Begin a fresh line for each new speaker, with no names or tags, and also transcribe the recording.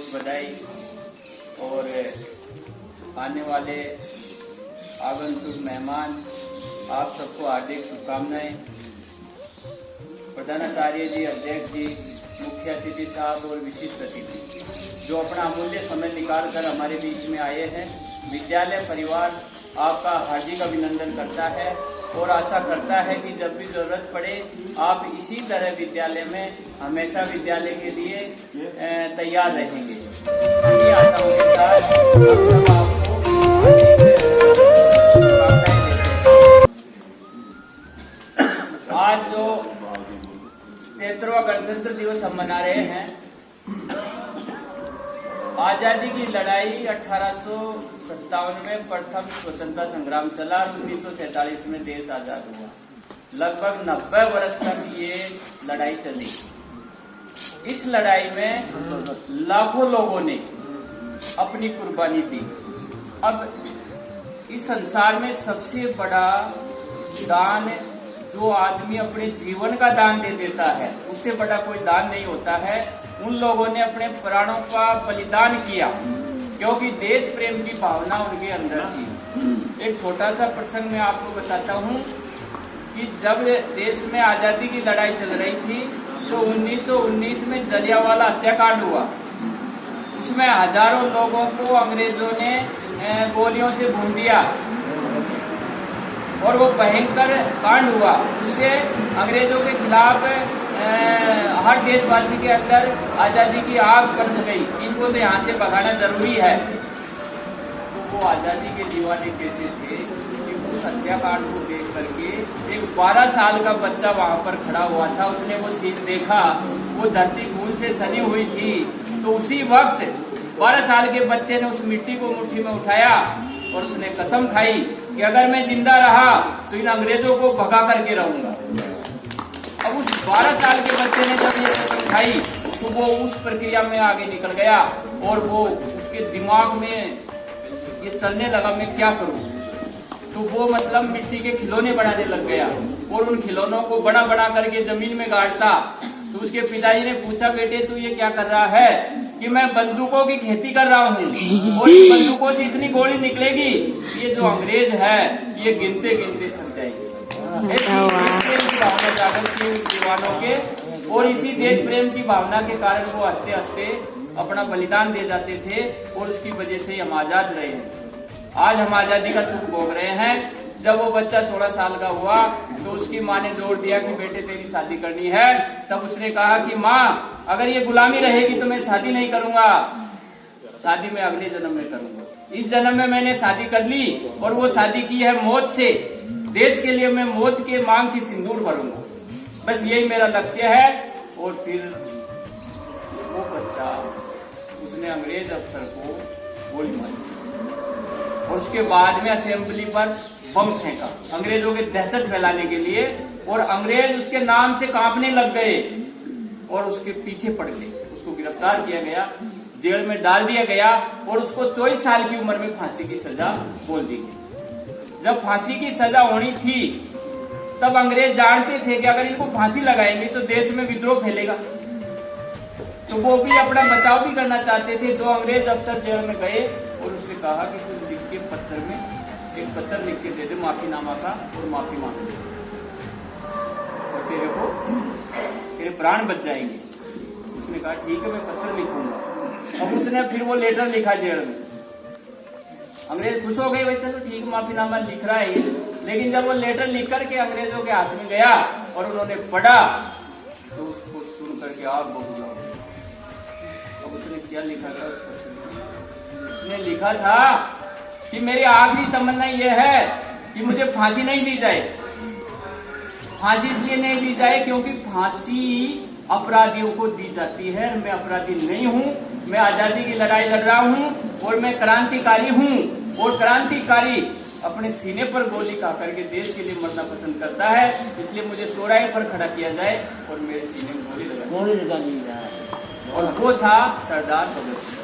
बहुत बधाई और आने वाले आगंतुक मेहमान आप सबको हार्दिक शुभकामनाएं। प्रधानाचार्य जी, अध्यक्ष जी, मुख्य अतिथि साहब और विशिष्ट अतिथि जो अपना अमूल्य समय निकाल कर हमारे बीच में आए हैं, विद्यालय परिवार आपका हार्दिक अभिनंदन करता है और आशा करता है कि जब भी जरूरत पड़े आप इसी तरह विद्यालय में हमेशा विद्यालय के लिए तैयार रहेंगे। इन्हीं आशाओं के साथ हम सब आपको आज जो 73वां गणतंत्र दिवस हम मना रहे हैं, आजादी की लड़ाई 1857 में प्रथम स्वतंत्रता संग्राम चला। 1947 में देश आजाद हुआ। लगभग 90 वर्ष तक ये लड़ाई चली। इस लड़ाई में लाखों लोगों ने अपनी कुर्बानी दी। अब इस संसार में सबसे बड़ा दान जो आदमी अपने जीवन का दान दे देता है, उससे बड़ा कोई दान नहीं होता है। उन लोगों ने अपने प्राणों का बलिदान किया क्योंकि देश प्रेम की भावना उनके अंदर थी। एक छोटा सा प्रसंग मैं आपको बताता हूँ कि जब देश में आजादी की लड़ाई चल रही थी तो 1919 में जलियांवाला हत्याकांड हुआ। उसमें हजारों लोगों को अंग्रेजों ने गोलियों से भून दिया और वो भयंकर कांड हुआ। उससे अंग्रेजों के खिलाफ हर देशवासी के अंदर आजादी की आग बंध गई। इनको तो यहाँ से भगाना जरूरी है। तो वो आजादी के दीवाने कैसे थे कि उस हत्याकांड को देख करके एक 12 साल का बच्चा वहां पर खड़ा हुआ था। उसने वो सीन देखा, वो धरती खून से सनी हुई थी। तो उसी वक्त 12 साल के बच्चे ने उस मिट्टी को मुट्ठी में उठाया और उसने कसम खाई कि अगर मैं जिंदा रहा तो इन अंग्रेजों को भगा करके रहूंगा। अब उस 12 साल के बच्चे ने जब ये कसम खाई तो वो उस प्रक्रिया में आगे निकल गया और वो उसके दिमाग में ये चलने लगा, मैं क्या करूं। तो वो मतलब मिट्टी के खिलौने बनाने लग गया और उन खिलौनों को बड़ा बड़ा करके जमीन में गाड़ता। तो उसके पिताजी ने पूछा, बेटे तू ये क्या कर रहा है? कि मैं बंदूकों की खेती कर रहा हूँ और इन बंदूकों से इतनी गोली निकलेगी ये जो अंग्रेज है ये गिनते गिनते थक जाएगी। ऐसी देश प्रेम की भावना जागृत थी दीवानों के और इसी देश प्रेम की भावना के कारण वो हंसते हंसते अपना बलिदान दे जाते थे और उसकी वजह से हम आजाद रहे हैं। आज हम आजादी का सुख भोग रहे हैं। जब वो बच्चा 16 साल का हुआ तो उसकी माँ ने जोर दिया कि बेटे तेरी शादी करनी है। तब उसने कहा कि माँ अगर ये गुलामी रहेगी तो मैं शादी नहीं करूंगा, शादी मैं अगले जन्म में करूंगा। इस जन्म में मैंने शादी कर ली और वो शादी की है मौत से। देश के लिए मैं मौत के मांग की सिंदूर भरूंगा, बस यही मेरा लक्ष्य है। और फिर वो बच्चा उसने अंग्रेज अफसर को गोली मारी और उसके बाद में असेंबली पर बम फेंका अंग्रेजों के दहशत फैलाने के लिए। और अंग्रेज उसके नाम से कांपने लग गए और उसके पीछे पड़ गए। उसको गिरफ्तार किया गया, जेल में डाल दिया गया और उसको 24 साल की उम्र में फांसी की सजा बोल दी गई। जब फांसी की सजा होनी थी तब अंग्रेज जानते थे कि अगर इनको फांसी लगाएंगे तो देश में विद्रोह फैलेगा। तो वो भी अपना बचाव भी करना चाहते थे। तो अंग्रेज अफसर जेल में गए और उससे कहा कि तुम लिख के पत्थर में एक पत्थर लिख के दे दे माफीनामा का और माफी मांग दे और तेरे प्राण बच जाएंगे। उसने कहा ठीक है मैं पत्थर लिखूंगा। अब उसने फिर वो लेटर लिखा जेल में। अंग्रेज खुश हो गए, भाई चलो ठीक माफीनामा लिख रहा है। लेकिन जब वो लेटर लिख करके अंग्रेजों के हाथ में गया और उन्होंने पढ़ा तो उसको सुन करके आग बबूला। अब उसने क्या लिखा था उस पत्र में? उसने लिखा था कि मेरी आखिरी तमन्ना यह है कि मुझे फांसी नहीं दी जाए। फांसी इसलिए नहीं दी जाए क्योंकि फांसी अपराधियों को दी जाती है। मैं अपराधी नहीं हूँ, मैं आजादी की लड़ाई लड़ रहा हूँ और मैं क्रांतिकारी हूँ। और क्रांतिकारी अपने सीने पर गोली खा करके देश के लिए मरना पसंद करता है। इसलिए मुझे चौराहे पर खड़ा किया जाए और मेरे सीने में गोली लगा दी जाए। और वो था सरदार भगत सिंह।